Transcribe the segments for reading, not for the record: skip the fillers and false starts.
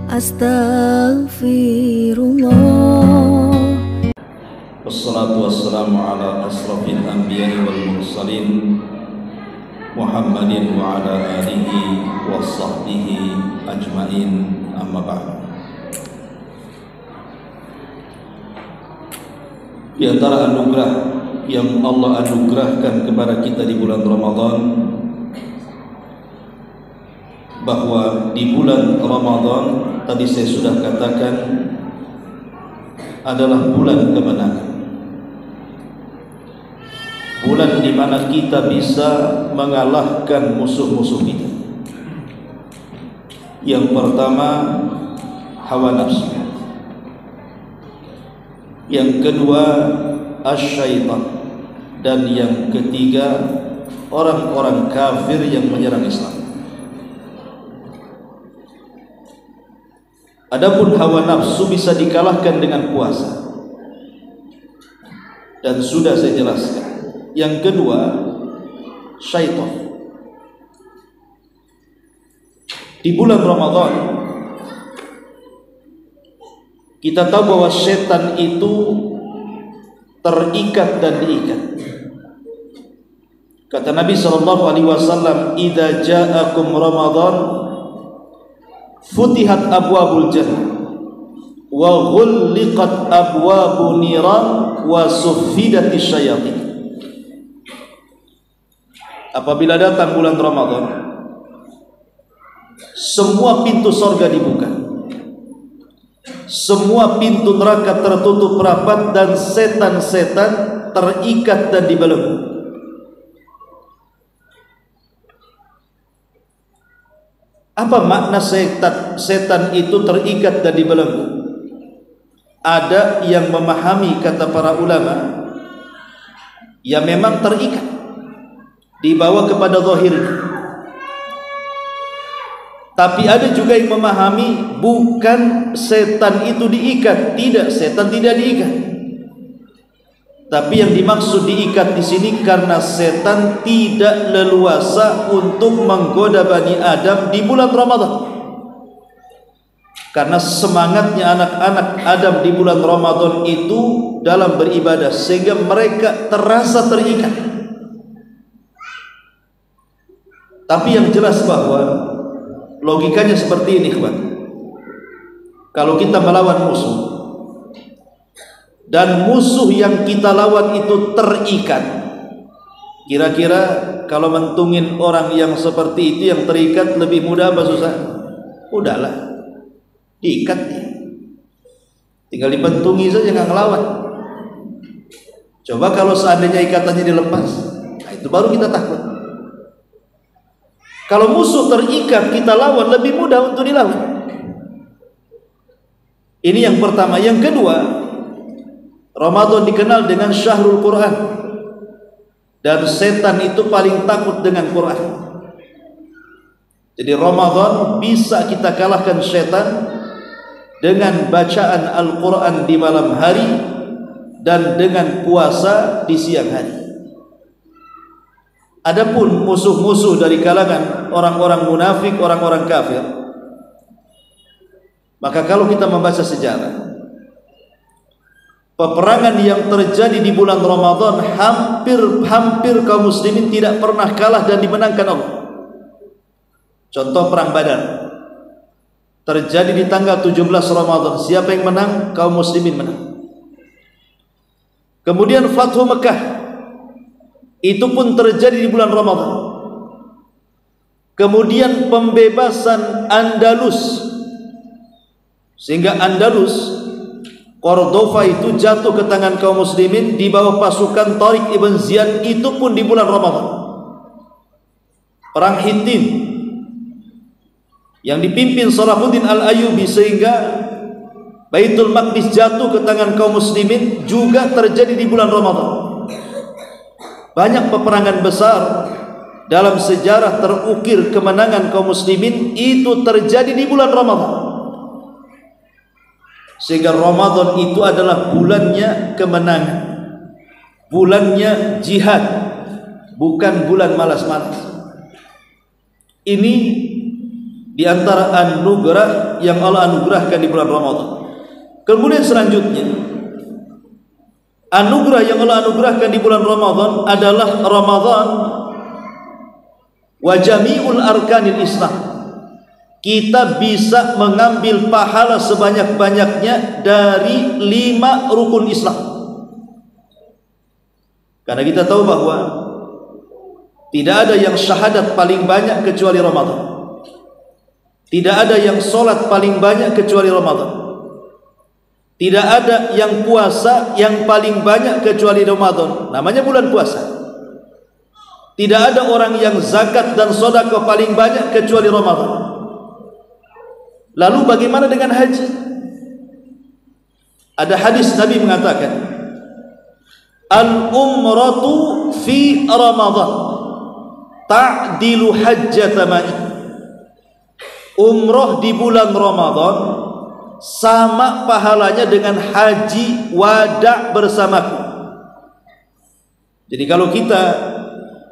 Astaghfirullah. Wassalatu wassalamu ala asrafil anbiya'i wal mursalin Muhammadin wa ala alihi wa sahbihi ajma'in, amma ba'd. Di antara anugerah yang Allah anugerahkan kepada kita di bulan Ramadan, bahwa di bulan Ramadan tadi saya sudah katakan adalah bulan kemenangan, bulan di mana kita bisa mengalahkan musuh-musuh kita. Yang pertama, hawa nafsu. Yang kedua, asyaitan. Dan yang ketiga, orang-orang kafir yang menyerang Islam. Adapun hawa nafsu bisa dikalahkan dengan puasa, dan sudah saya jelaskan. Yang kedua, syaitan. Di bulan Ramadan kita tahu bahwa setan itu terikat dan diikat. Kata Nabi SAW, "Idza ja'akum Ramadan futihat abwabul jannah wa ghulliqat abwabu niran wa suffidatis syayatin." Apabila datang bulan Ramadan, semua pintu sorga dibuka, semua pintu neraka tertutup rapat, dan setan-setan terikat dan dibelenggu. Apa makna setan itu terikat dan dibelenggu? Ada yang memahami, kata para ulama, ya memang terikat, dibawa kepada zahirnya. Tapi ada juga yang memahami bukan setan itu diikat, tidak, setan tidak diikat. Tapi yang dimaksud diikat di sini karena setan tidak leluasa untuk menggoda Bani Adam di bulan Ramadan. Karena semangatnya anak-anak Adam di bulan Ramadan itu dalam beribadah, sehingga mereka terasa terikat. Tapi yang jelas bahwa logikanya seperti ini, kawan. Kalau kita melawan musuh, dan musuh yang kita lawan itu terikat, kira-kira kalau mentungin orang yang seperti itu, yang terikat, lebih mudah apa susah? Udahlah, diikat dia, tinggal dipentungi saja, nggak ngelawan. Coba kalau seandainya ikatannya dilepas, nah itu baru kita takut. Kalau musuh terikat kita lawan, lebih mudah untuk dilawan. Ini yang pertama. Yang kedua, Ramadan dikenal dengan syahrul Quran, dan setan itu paling takut dengan Quran. Jadi Ramadan bisa kita kalahkan setan dengan bacaan Al-Quran di malam hari dan dengan puasa di siang hari. Adapun musuh-musuh dari kalangan orang-orang munafik, orang-orang kafir, maka kalau kita membaca sejarah, peperangan yang terjadi di bulan Ramadan, hampir kaum muslimin tidak pernah kalah dan dimenangkan Allah. Contoh perang Badar terjadi di tanggal 17 Ramadan. Siapa yang menang? Kaum muslimin menang. Kemudian Fathu Mekah, itu pun terjadi di bulan Ramadan. Kemudian pembebasan Andalus, sehingga Andalus, Cordova itu jatuh ke tangan kaum muslimin di bawah pasukan Tariq ibn Ziyad, itu pun di bulan Ramadan. Perang Hittin yang dipimpin Salahuddin Al-Ayyubi, sehingga Baitul Maqdis jatuh ke tangan kaum muslimin, juga terjadi di bulan Ramadan. Banyak peperangan besar dalam sejarah terukir kemenangan kaum muslimin itu terjadi di bulan Ramadan. Sehingga Ramadan itu adalah bulannya kemenangan, bulannya jihad, bukan bulan malas-malas. Ini di antara anugerah yang Allah anugerahkan di bulan Ramadan. Kemudian selanjutnya, anugerah yang Allah anugerahkan di bulan Ramadan adalah Ramadan wa jami'ul arkanil Islam. Kita bisa mengambil pahala sebanyak-banyaknya dari 5 rukun Islam. Karena kita tahu bahwa tidak ada yang syahadat paling banyak kecuali Ramadan. Tidak ada yang sholat paling banyak kecuali Ramadan. Tidak ada yang puasa yang paling banyak kecuali Ramadan. Namanya bulan puasa. Tidak ada orang yang zakat dan sedekah paling banyak kecuali Ramadan. Lalu bagaimana dengan haji? Ada hadis Nabi mengatakan, al-umratu fi Ramadan ta'dilu hajjata ma'i. Umroh di bulan Ramadan sama pahalanya dengan haji wada bersamaku. Jadi kalau kita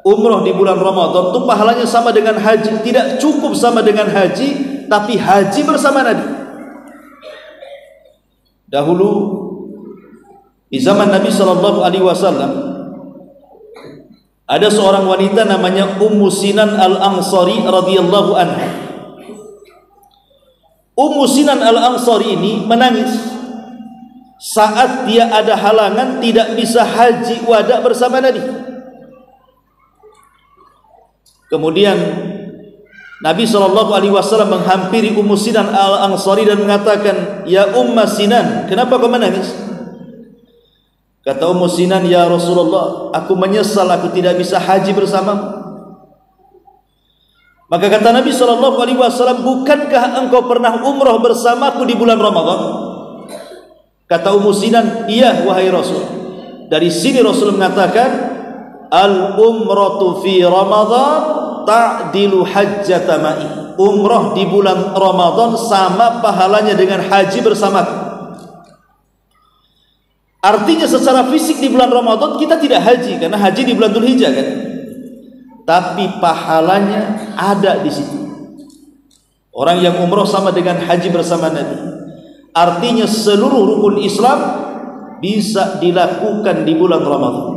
umroh di bulan Ramadan itu pahalanya sama dengan haji. Tidak cukup sama dengan haji, tapi haji bersama Nabi. Dahulu di zaman Nabi SAW ada seorang wanita namanya Ummu Sinan Al-Ansari radhiyallahu anha. Ummu Sinan Al-Ansari ini menangis saat dia ada halangan tidak bisa haji wada bersama Nabi. Kemudian Nabi SAW menghampiri Ummu Sinan Al-Ansari dan mengatakan, "Ya Ummu Sinan, kenapa kau menangis?" Kata Ummu Sinan, "Ya Rasulullah, aku menyesal aku tidak bisa haji bersamamu." Maka kata Nabi SAW, "Bukankah engkau pernah umrah bersamaku di bulan Ramadan?" Kata Ummu Sinan, "Iya wahai Rasul." Dari sini Rasul mengatakan, "Al-umratu fi Ramadan ta'dilu hajjata ma'i." Umrah di bulan Ramadan sama pahalanya dengan haji bersamaku. Artinya secara fisik di bulan Ramadan kita tidak haji, karena haji di bulan Dzulhijjah kan. Tapi pahalanya ada di situ. Orang yang umroh sama dengan haji bersama Nabi. Artinya seluruh rukun Islam bisa dilakukan di bulan Ramadan.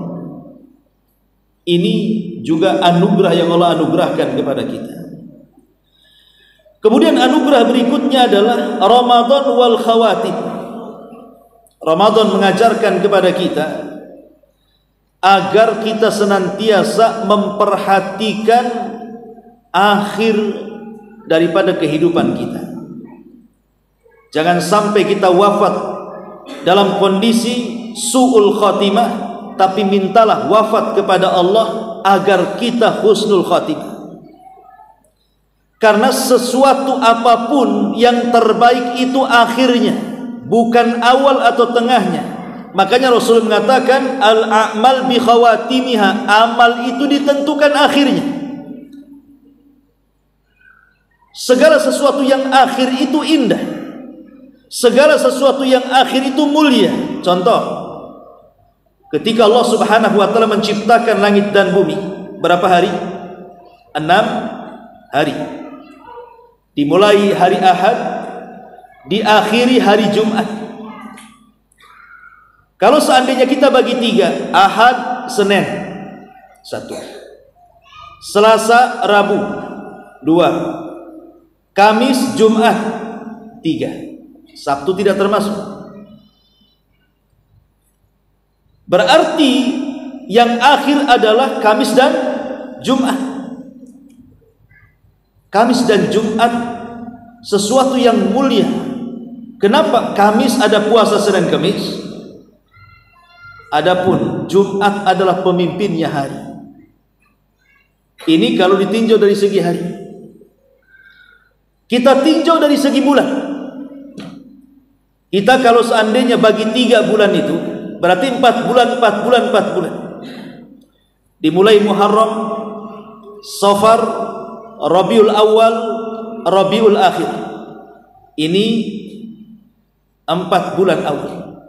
Ini juga anugerah yang Allah anugerahkan kepada kita. Kemudian anugerah berikutnya adalah Ramadan wal khawatim. Ramadan mengajarkan kepada kita agar kita senantiasa memperhatikan akhir daripada kehidupan kita. Jangan sampai kita wafat dalam kondisi su'ul khatimah, tapi mintalah wafat kepada Allah agar kita husnul khatimah. Karena sesuatu apapun yang terbaik itu akhirnya, bukan awal atau tengahnya. Makanya Rasul mengatakan al-a'mal bi khawatimiha, amal itu ditentukan akhirnya. Segala sesuatu yang akhir itu indah. Segala sesuatu yang akhir itu mulia. Contoh, ketika Allah Subhanahu wa taala menciptakan langit dan bumi, berapa hari? 6 hari. Dimulai hari Ahad, diakhiri hari Jumat. Kalau seandainya kita bagi 3, Ahad, Senin 1, Selasa, Rabu 2, Kamis, Jumat 3, Sabtu tidak termasuk. Berarti yang akhir adalah Kamis dan Jumat. Kamis dan Jumat sesuatu yang mulia. Kenapa? Kamis ada puasa Senin Kamis. Adapun Jumat adalah pemimpinnya hari. Ini kalau ditinjau dari segi hari. Kita tinjau dari segi bulan. Kita kalau seandainya bagi 3 bulan itu, berarti 4 bulan, 4 bulan, 4 bulan. Dimulai Muharram, Safar, Rabiul Awal, Rabiul Akhir. Ini 4 bulan awal.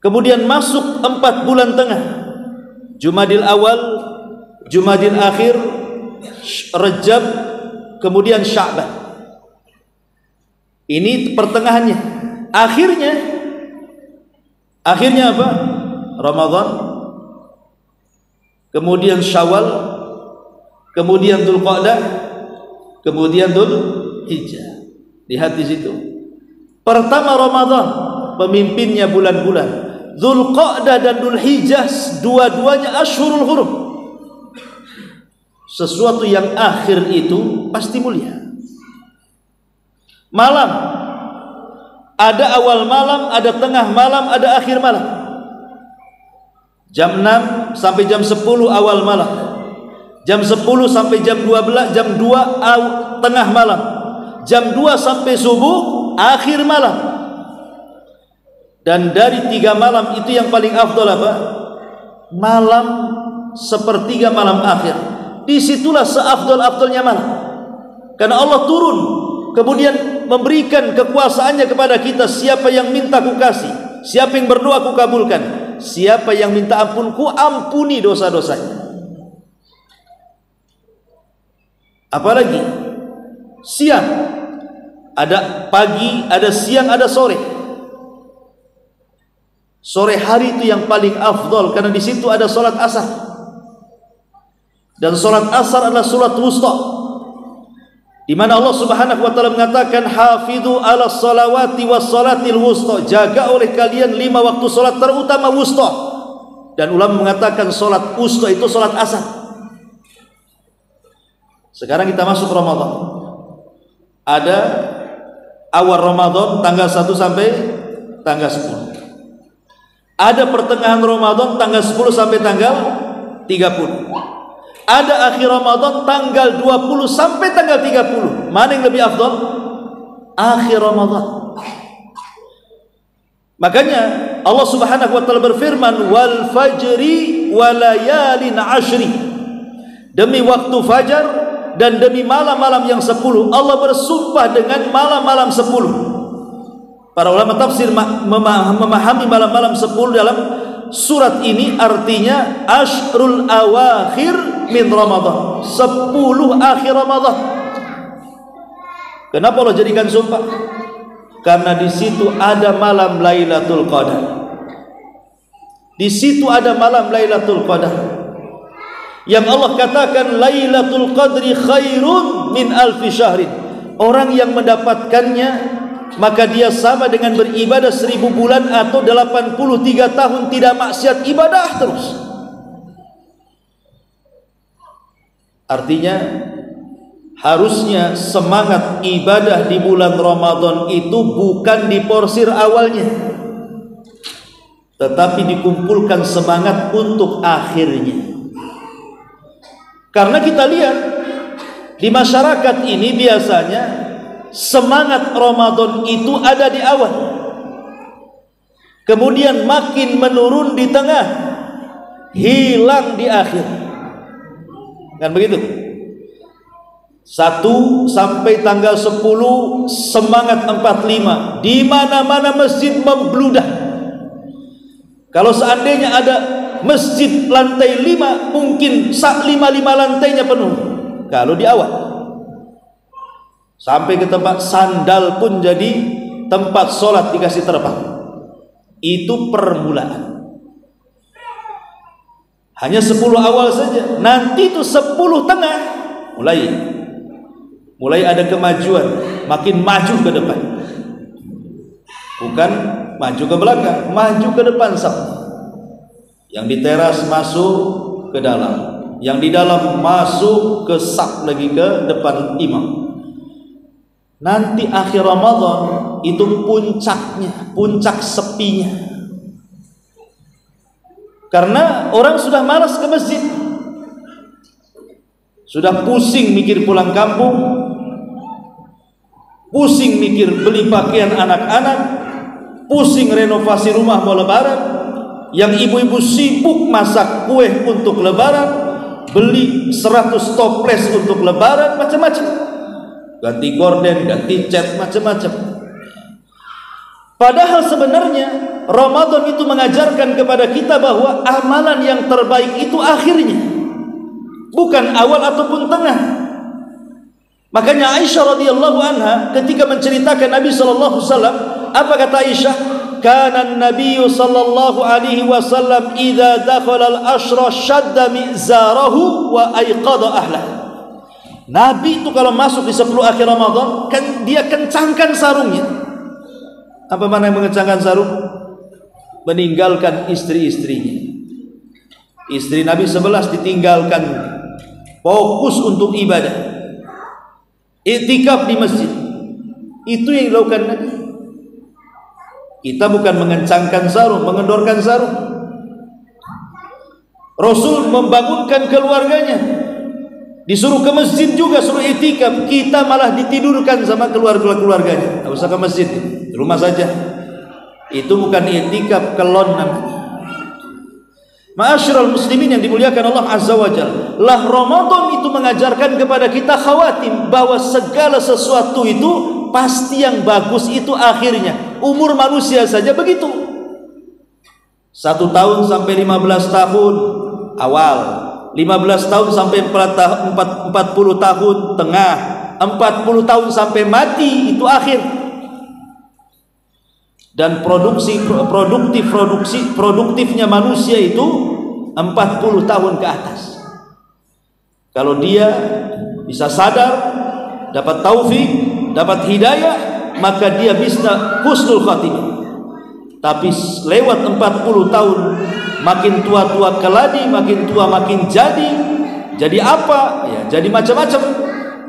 Kemudian masuk 4 bulan tengah, Jumadil Awal, Jumadil Akhir, Rajab, kemudian Sya'ban. Ini pertengahannya. Akhirnya apa? Ramadan, kemudian Syawal, kemudian Dzulqa'dah, kemudian Dzulhijjah. Lihat di situ. Pertama Ramadan, pemimpinnya bulan-bulan. Dzulqa'dah dan Dzulhijjah dua-duanya Ashhurul Hurum. Sesuatu yang akhir itu pasti mulia. Malam, ada awal malam, ada tengah malam, ada akhir malam. Jam 6 sampai jam 10 awal malam, jam 10 sampai jam 12, jam 2 tengah malam, jam 2 sampai subuh akhir malam. Dan dari 3 malam itu yang paling afdal apa? Malam sepertiga malam akhir. Disitulah seafdal-afdalnya malam, karena Allah turun kemudian memberikan kekuasaannya kepada kita. Siapa yang minta ku kasih, siapa yang berdoa ku kabulkan, siapa yang minta ampun ku ampuni dosa-dosanya. Apalagi siang, ada pagi, ada siang, ada sore. Sore hari itu yang paling afdal, karena di situ ada salat asar. Dan salat asar adalah salat wusta, di mana Allah Subhanahu wa taala mengatakan hafizu 'alas salawati was salatil wusta, jaga oleh kalian 5 waktu salat terutama wusta. Dan ulama mengatakan salat wusta itu salat asar. Sekarang kita masuk Ramadan. Ada awal Ramadan tanggal 1 sampai tanggal 10. Ada pertengahan Ramadan tanggal 10 sampai tanggal 30. Ada akhir Ramadan tanggal 20 sampai tanggal 30. Mana yang lebih afdal? Akhir Ramadan. Makanya Allah Subhanahu wa taala berfirman, wal fajri walayalin ashri. Demi waktu fajar dan demi malam-malam yang 10. Allah bersumpah dengan malam-malam 10. Para ulama tafsir memahami malam-malam 10 dalam surat ini artinya ashrul awakhir min Ramadan, 10 akhir Ramadan. Kenapa Allah jadikan sumpah? Karena di situ ada malam Lailatul Qadar. Di situ ada malam Lailatul Qadar, yang Allah katakan Lailatul Qadri khairun min alfi syahrin. Orang yang mendapatkannya maka dia sama dengan beribadah 1000 bulan atau 83 tahun tidak maksiat ibadah terus. Artinya harusnya semangat ibadah di bulan Ramadan itu bukan diporsir awalnya, tetapi dikumpulkan semangat untuk akhirnya. Karena kita lihat di masyarakat ini biasanya semangat Ramadan itu ada di awal, kemudian makin menurun di tengah, hilang di akhir. Kan begitu? 1 sampai tanggal 10 semangat 45, di mana-mana masjid membludak. Kalau seandainya ada masjid lantai 5, mungkin 5 lantainya penuh. Kalau di awal, sampai ke tempat sandal pun jadi tempat sholat dikasih terbang. Itu permulaan. Hanya 10 awal saja. Nanti itu 10 tengah mulai ada kemajuan, makin maju ke depan. Bukan maju ke belakang, maju ke depan saf. Yang di teras masuk ke dalam, yang di dalam masuk ke saf lagi ke depan imam. Nanti akhir Ramadan itu puncaknya, puncak sepinya. Karena orang sudah malas ke masjid, sudah pusing mikir pulang kampung, pusing mikir beli pakaian anak-anak, pusing renovasi rumah mau lebaran. Yang ibu-ibu sibuk masak kue untuk lebaran, beli 100 toples untuk lebaran, macam-macam, ganti gorden, ganti cat, macam-macam. Padahal sebenarnya Ramadan itu mengajarkan kepada kita bahwa amalan yang terbaik itu akhirnya, bukan awal ataupun tengah. Makanya Aisyah radhiyallahu anha ketika menceritakan Nabi sallallahu alaihi wasallam, apa kata Aisyah? Kana an-nabiy sallallahu alaihi wasallam idza dakhala al-ashra shadda mizarahu wa ayqadha ahlahu. Nabi itu kalau masuk di 10 akhir Ramadan, kan dia kencangkan sarungnya. Apa makna mengencangkan sarung? Meninggalkan istri-istrinya. Istri Nabi 11 ditinggalkan, fokus untuk ibadah, iktikaf di masjid. Itu yang dilakukan Nabi. Kita bukan mengencangkan sarung, mengendorkan sarung. Rasul membangunkan keluarganya, disuruh ke masjid juga, suruh iktikaf. Kita malah ditidurkan sama keluarganya. Tidak usah ke masjid, di rumah saja. Itu bukan iktikaf, kelon namanya. Ma'asyiral muslimin yang dimuliakan Allah Azza wa Jalla, lah Ramadan itu mengajarkan kepada kita khawatim bahwa segala sesuatu itu pasti yang bagus itu akhirnya. Umur manusia saja begitu. 1 tahun sampai 15 tahun awal, 15 tahun sampai 40 tahun tengah, 40 tahun sampai mati itu akhir. Dan produktifnya manusia itu 40 tahun ke atas. Kalau dia bisa sadar, dapat taufik, dapat hidayah, maka dia bisa husnul khatimah. Tapi lewat 40 tahun, makin tua-tua keladi, makin tua makin jadi apa? Ya, jadi macam-macam.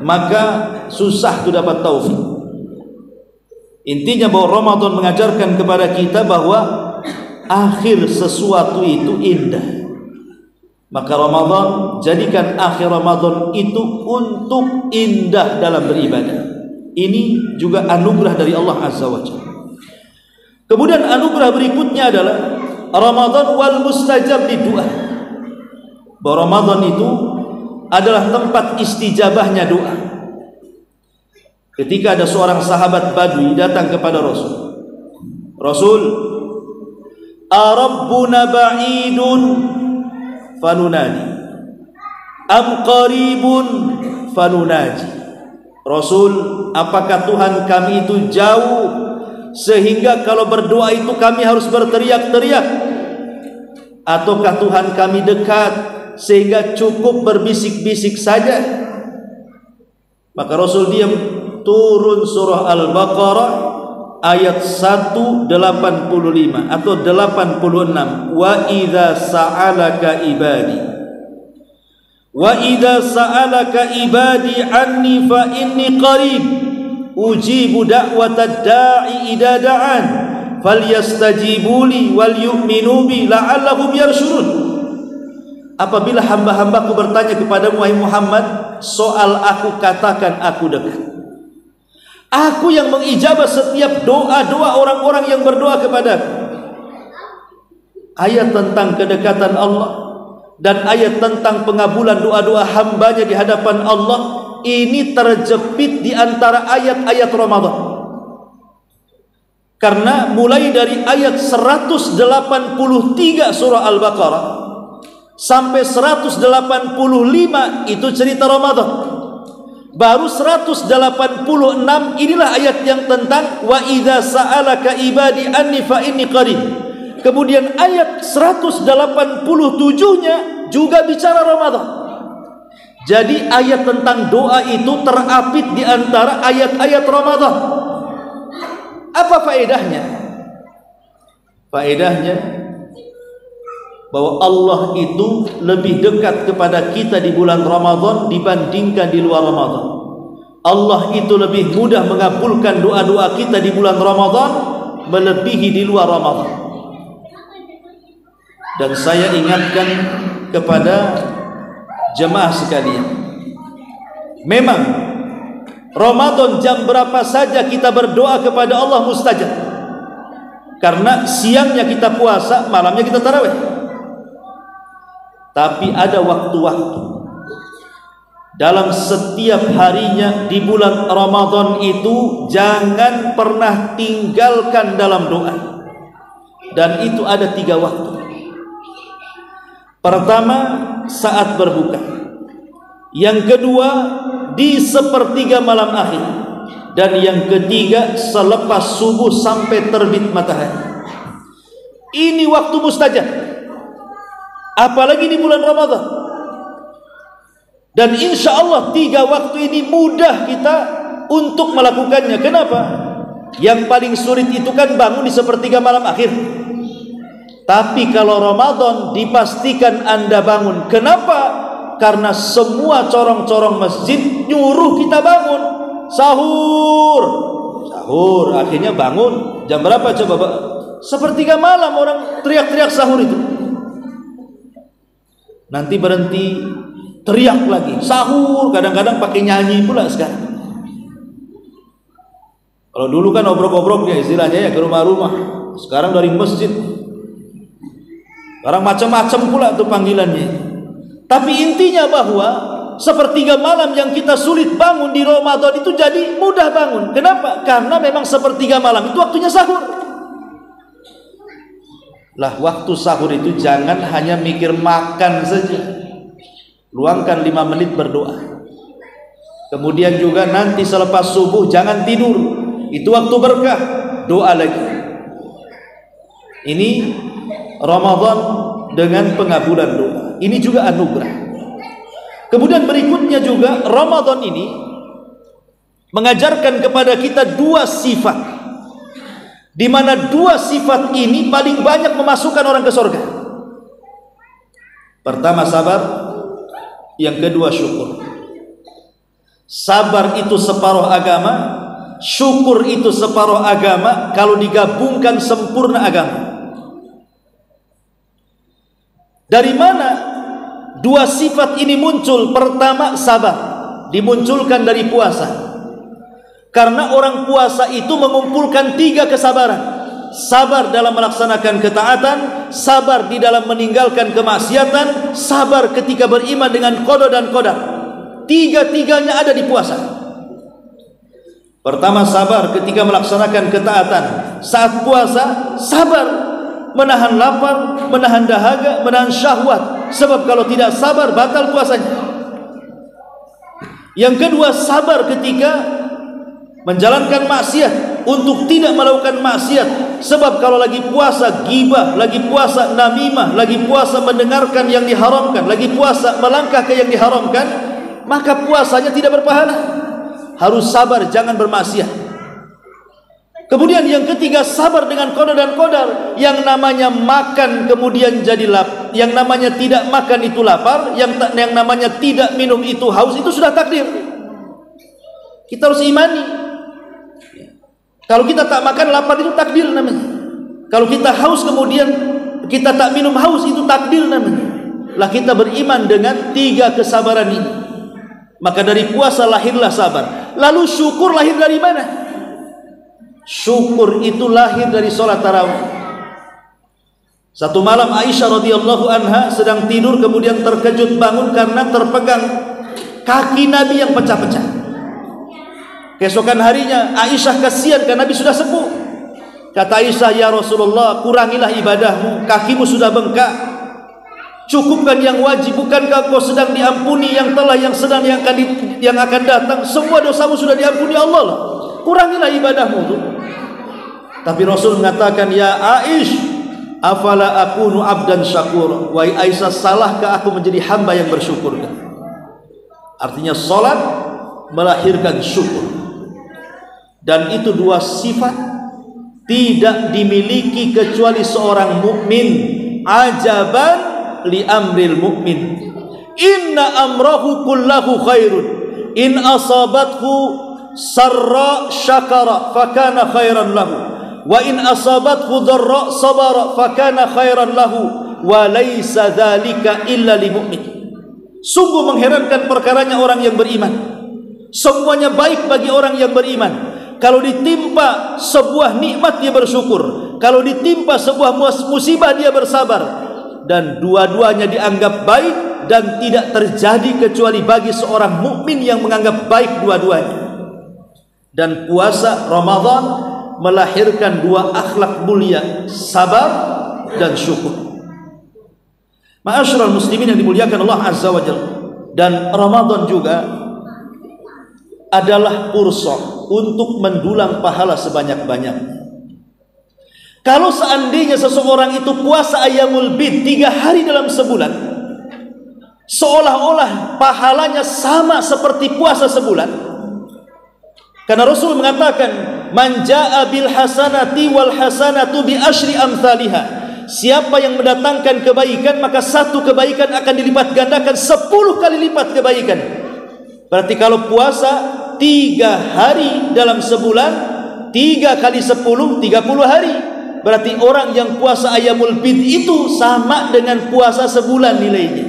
Maka susah tu dapat taufik. Intinya bahwa Ramadan mengajarkan kepada kita bahwa akhir sesuatu itu indah. Maka Ramadan, jadikan akhir Ramadan itu untuk indah dalam beribadah. Ini juga anugerah dari Allah Azza wa Jalla. Kemudian anugerah berikutnya adalah Ramadan wal mustajab di doa. Bahwa Ramadan itu adalah tempat istijabahnya doa. Ketika ada seorang sahabat Badui datang kepada Rasul, "Arabbuna ba'idun fanunadi, am qaribun fanunaji?" Rasul, apakah Tuhan kami itu jauh sehingga kalau berdoa itu kami harus berteriak-teriak, ataukah Tuhan kami dekat sehingga cukup berbisik-bisik saja? Maka Rasul diam. Turun surah Al-Baqarah ayat 185 atau 86. Wa idza sa'alaka ibadi anni fa inni qarib ujibu da'watad da'i idza da'an falyastajibuli wal yu'minu bi la'allahum yarshudun. Apabila hamba-hambaku bertanya kepadamu wahai Muhammad soal aku, katakan aku dekat. Aku yang mengijabah setiap doa-doa orang-orang yang berdoa kepadaku. Ayat tentang kedekatan Allah dan ayat tentang pengabulan doa-doa hambanya di hadapan Allah ini terjepit di antara ayat-ayat Ramadan. Karena mulai dari ayat 183 surah Al-Baqarah sampai 185 itu cerita Ramadan. Baru 186 inilah ayat yang tentang wa idza sa'alaka ibadi anni fa inni qarib. Kemudian ayat 187-nya juga bicara Ramadan. Jadi ayat tentang doa itu terapit di antara ayat-ayat Ramadan. Apa faedahnya? Faedahnya bahwa Allah itu lebih dekat kepada kita di bulan Ramadan dibandingkan di luar Ramadan. Allah itu lebih mudah mengabulkan doa-doa kita di bulan Ramadan melebihi di luar Ramadan. Dan saya ingatkan kepada jemaah sekalian, memang Ramadan jam berapa saja kita berdoa kepada Allah mustajab. Karena siangnya kita puasa, malamnya kita tarawih. Tapi ada waktu-waktu dalam setiap harinya di bulan Ramadan itu jangan pernah tinggalkan dalam doa. Dan itu ada 3 waktu. Pertama, saat berbuka. Yang kedua, di sepertiga malam akhir, dan yang ketiga selepas subuh sampai terbit matahari. Ini waktu mustajab, apalagi di bulan Ramadan. Dan insya Allah 3 waktu ini mudah kita untuk melakukannya. Kenapa? Yang paling sulit itu kan bangun di sepertiga malam akhir. Tapi kalau Ramadan dipastikan Anda bangun. Kenapa? Karena semua corong-corong masjid nyuruh kita bangun. Sahur. Sahur, akhirnya bangun. Jam berapa coba? Sepertiga malam orang teriak-teriak sahur itu. Nanti berhenti, teriak lagi. Sahur, kadang-kadang pakai nyanyi pula sekarang. Kalau dulu kan obrok-obroknya istilahnya ya ke rumah-rumah. Sekarang dari masjid. Sekarang macam-macam pula tuh panggilannya. Tapi intinya bahwa sepertiga malam yang kita sulit bangun di Ramadan itu jadi mudah bangun. Kenapa? Karena memang sepertiga malam itu waktunya sahur. Lah waktu sahur itu jangan hanya mikir makan saja. Luangkan 5 menit berdoa. Kemudian juga nanti selepas subuh jangan tidur. Itu waktu berkah. Doa lagi. Ini Ramadan dengan pengabulan doa. Ini juga anugerah. Kemudian berikutnya juga Ramadan ini mengajarkan kepada kita 2 sifat, di mana 2 sifat ini paling banyak memasukkan orang ke surga. Pertama sabar, yang kedua syukur. Sabar itu separuh agama, syukur itu separuh agama. Kalau digabungkan sempurna agama. Dari mana 2 sifat ini muncul? Pertama sabar, dimunculkan dari puasa. Karena orang puasa itu mengumpulkan 3 kesabaran. Sabar dalam melaksanakan ketaatan, sabar di dalam meninggalkan kemaksiatan, sabar ketika beriman dengan qada dan qadar. 3-tiganya ada di puasa. Pertama sabar ketika melaksanakan ketaatan. Saat puasa sabar, menahan lapar, menahan dahaga, menahan syahwat. Sebab kalau tidak sabar batal puasanya. Yang kedua sabar ketika menjalankan maksiat, untuk tidak melakukan maksiat. Sebab kalau lagi puasa ghibah, lagi puasa namimah, lagi puasa mendengarkan yang diharamkan, lagi puasa melangkah ke yang diharamkan, maka puasanya tidak berpahala. Harus sabar, jangan bermaksiat. Kemudian yang ketiga sabar dengan qada dan qadar. Yang namanya makan kemudian jadi lapar, yang namanya tidak makan itu lapar, yang namanya tidak minum itu haus, itu sudah takdir. Kita harus imani. Kalau kita tak makan lapar itu takdir namanya. Kalau kita haus kemudian kita tak minum haus, itu takdir namanya. Lah kita beriman dengan 3 kesabaran ini. Maka dari puasa lahirlah sabar. Lalu syukur lahir dari mana? Syukur itu lahir dari sholat tarawih. Satu malam Aisyah radhiyallahu anha sedang tidur, kemudian terkejut bangun karena terpegang kaki Nabi yang pecah-pecah. Keesokan harinya Aisyah kasihan karena Nabi sudah sepuh. Kata Aisyah, ya Rasulullah, kurangilah ibadahmu, kakimu sudah bengkak. Cukupkan yang wajib. Bukankah kau sedang diampuni yang telah, yang sedang, yang akan datang? Semua dosamu sudah diampuni Allah lah. Kurangilah ibadahmu tuh. Tapi Rasul mengatakan, ya Aish, afala akunu abdan syakur. Wahai Aisyah, salahkah aku menjadi hamba yang bersyukur? Artinya salat melahirkan syukur. Dan itu 2 sifat tidak dimiliki kecuali seorang mukmin. Ajaban li amril mukmin, inna amrahu kullahu khairun, in asabathu sarra syakara fakana khairan lahu, wa in asabathu dharra sabara fakana khairan lahu, wa laisa dzalika illa lil mu'min. Sungguh mengherankan perkaranya orang yang beriman. Semuanya baik bagi orang yang beriman. Kalau ditimpa sebuah nikmat dia bersyukur, kalau ditimpa sebuah musibah dia bersabar. Dan dua-duanya dianggap baik dan tidak terjadi kecuali bagi seorang mukmin yang menganggap baik dua-duanya. Dan puasa Ramadan melahirkan 2 akhlak mulia, sabar dan syukur. Ma'asyiral muslimin yang dimuliakan Allah Azza wa Jalla. Dan Ramadan juga adalah pursa untuk mendulang pahala sebanyak-banyaknya. Kalau seandainya seseorang itu puasa Ayyamul Bid 3 hari dalam sebulan, seolah-olah pahalanya sama seperti puasa sebulan. Karena Rasul mengatakan, man jaa bil hasanati wal hasanatu bi asyri amsalihha. Siapa yang mendatangkan kebaikan, maka satu kebaikan akan dilipat gandakan 10 kali lipat kebaikan. Berarti kalau puasa 3 hari dalam sebulan, 3 kali 10, 30 hari. Berarti orang yang puasa Ayyamul Bid itu sama dengan puasa sebulan nilainya.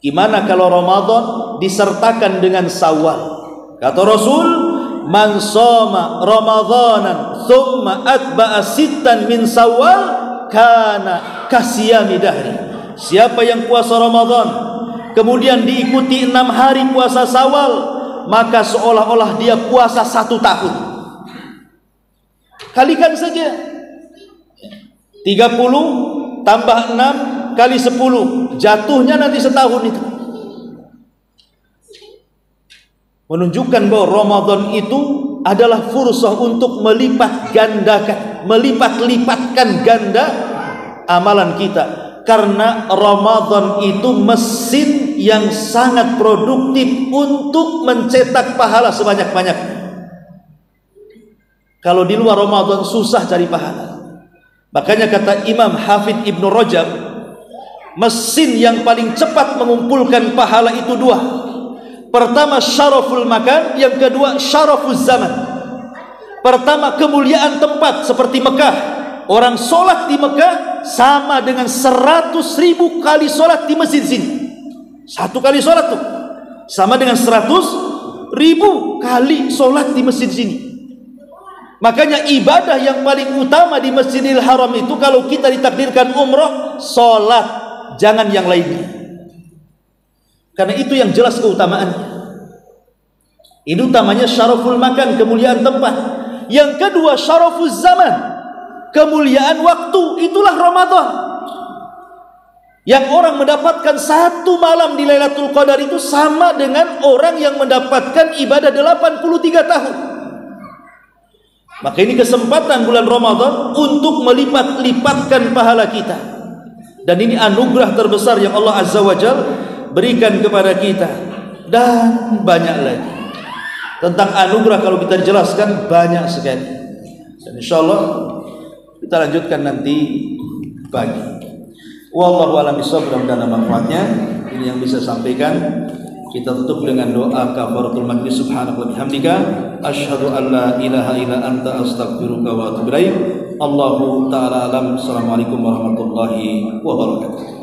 Gimana kalau Ramadan disertakan dengan Syawal? Kata Rasul, man shoma Ramadanan thumma atba'a sittan min Syawal kana kasiyami dahri. Siapa yang puasa Ramadan kemudian diikuti 6 hari puasa Syawal, maka seolah-olah dia puasa 1 tahun. Kalikan saja 30 tambah 6 kali 10, jatuhnya nanti setahun itu. Menunjukkan bahwa Ramadan itu adalah fursah untuk melipat gandakan, melipat-lipatkan ganda amalan kita. Karena Ramadan itu mesin yang sangat produktif untuk mencetak pahala sebanyak-banyaknya. Kalau di luar Ramadan susah cari pahala. Makanya kata Imam Hafidh Ibnu Rajab, mesin yang paling cepat mengumpulkan pahala itu 2. Pertama syaraful makan, yang kedua syaraful zaman. Pertama kemuliaan tempat seperti Mekah. Orang sholat di Mekah sama dengan 100.000 kali sholat di masjid sini. 1 kali sholat tuh sama dengan 100.000 kali sholat di masjid sini. Makanya ibadah yang paling utama di Masjidil Haram itu kalau kita ditakdirkan umroh, sholat, jangan yang lainnya. Karena itu yang jelas keutamaannya. Ini utamanya syaraful makan, kemuliaan tempat. Yang kedua syaraful zaman, kemuliaan waktu. Itulah Ramadan. Yang orang mendapatkan 1 malam di Lailatul Qadar itu sama dengan orang yang mendapatkan ibadah 83 tahun. Maka ini kesempatan bulan Ramadan untuk melipat-lipatkan pahala kita. Dan ini anugerah terbesar yang Allah Azza wa Jalla berikan kepada kita. Dan banyak lagi. Tentang anugerah kalau kita jelaskan banyak sekali. Dan insyaallah kita lanjutkan nanti pagi. Wallahu a'lam bishawab, mudah-mudahan manfaatnya. Ini yang bisa sampaikan. Kita tutup dengan doa kafaratul majlis. Subhanaka wa bihamdika asyhadu an la ilaha illa anta astaghfiruka wa atubu ilaik. Allahu ta'ala alam. Assalamualaikum warahmatullahi wabarakatuh.